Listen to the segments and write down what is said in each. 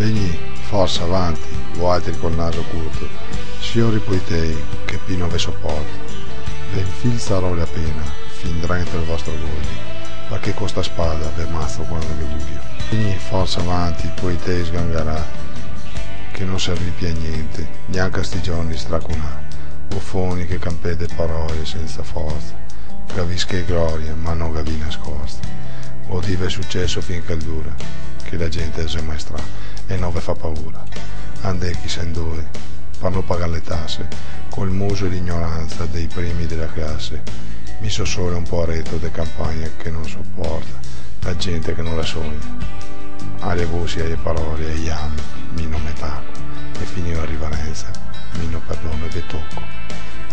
Vegni, forza, avanti, voi altri col naso curto, signori poitei, che più non ve sopporto. Ven fil sarò la pena, fin dentro il vostro gogli, perché con sta spada ve mazzo quando ve buio. Vegni, forza, avanti, poitei sgangarà, che non servì più a niente, neanche a sti giorni stracunà. Buffoni che campete parole senza forza, cavische gloria, ma non gavi nascosta. Motivo è successo finché dura, che la gente si maestra e non ve fa paura. Ande chi se dove, per non pagare le tasse, col muso e l'ignoranza dei primi della classe. Mi so solo un po' a retto de campagne che non sopporta, la gente che non la sogna. Alle voci, alle parole, agli ami, mi non me tacco, e finì la rivalenza, mi non perdono e ve tocco.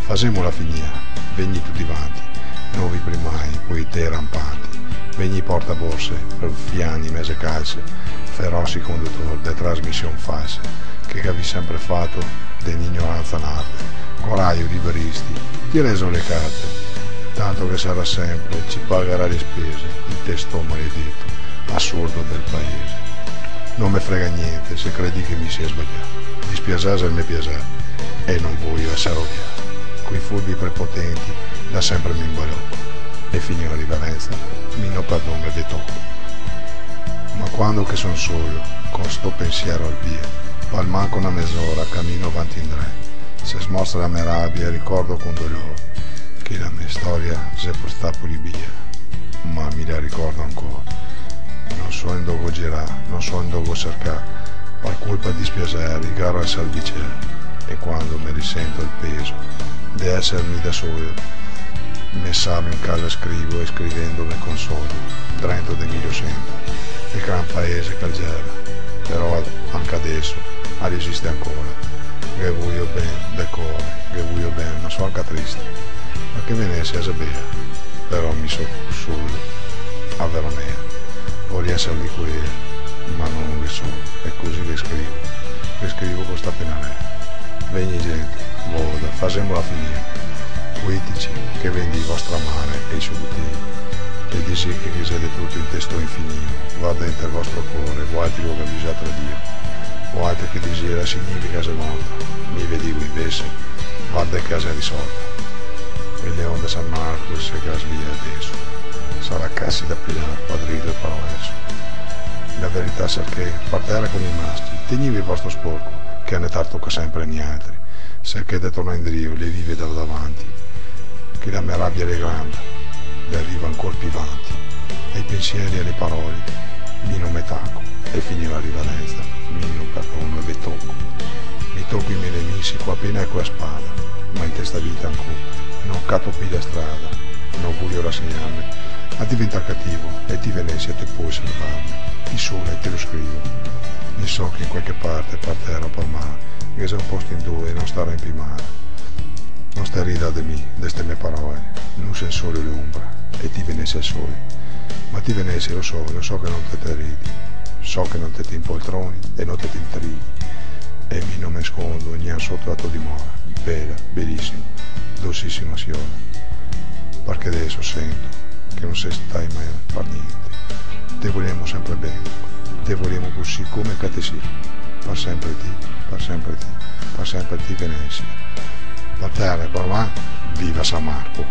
Fasemola finire, vegni tutti vanti, nuovi primai, poi te rampanti, vegni portaborse, ruffiani, mese calze, feroci conduttori de trasmissione false, che avevi sempre fatto dell'ignoranza nata, coraggio liberisti, ti reso le carte, tanto che sarà sempre, ci pagherà le spese, il testo maledetto, assurdo del paese. Non me frega niente se credi che mi sia sbagliato, dispiacere il mio piacere, e non voglio essere odiato. Quei furbi prepotenti da sempre mi imbalocco, e finì la riverenza, mi non perdono e ve tocco. Ma quando che son solo, con sto pensiero al via, pal manco una mezz'ora cammino avanti in tre, se smostra la mia rabbia ricordo con dolore, che la mia storia si è portata pulibia, ma mi la ricordo ancora. Non so in dove girare, non so in dove cercare, per colpa di dispiacere, gara al salvicere, e quando mi risento il peso di essermi da solo, messavo in casa scrivo e scrivendo mi consolo, dentro di me lo sento, il gran paese calgera, però anche adesso resiste ancora, che voglio bene del cuore, che voglio bene, ma sono anche triste, perché venisse a sapere, però mi so solo, a vera mia, voglio essere di quella, ma non lo so, e così le scrivo con sta penale. Vegni gente, voda, fasemola finire, poetici che vendi il vostro amare e i suoi bottigli, e dici che siete tutto in testo infinito, va dentro il vostro cuore, voi altri lo avvisate da Dio, voi altri che desiera significa se morta, mi vedivo invece, va da casa risolta, e le onde San Marco se gas via adesso, sarà cassi da pigliare, padrito e parolesso. La verità è che, per terra come i maschi, tenivi il vostro sporco, che ne tocca sempre agli altri, se che torna in drio, le vive da davanti, che la mia rabbia è grande, le arriva ancora più avanti, e i pensieri e le parole, mi non me tacco, e finì la rivalenza, mi non perdono e ve tocco. Mi tocco i miei nemici qua appena e qua spada, ma in questa vita ancora, non catto più la strada, non voglio rassegnarmi, a diventare cattivo, e ti venessi e te puoi salvarmi, di sola e te lo scrivo. Ne so che in qualche parte, per terra o per mare, che sei un posto in due e non starò in più male. Non stai rida di me, deste mie parole, non sei solo l'ombra, e ti venessi al sole. Ma ti venessi, lo so che non te ridi, so che non te ti impoltroni e non te ti intrighi, e mi non mi nascondo neanche sotto la tua dimora, bella, bellissima, dolcissima signora, perché adesso sento che non sei stai mai per niente, te vogliamo sempre bene. Te vogliamo così come che te sia, per sempre ti, per sempre ti, per sempre ti Venezia. Per terra e per me, viva San Marco!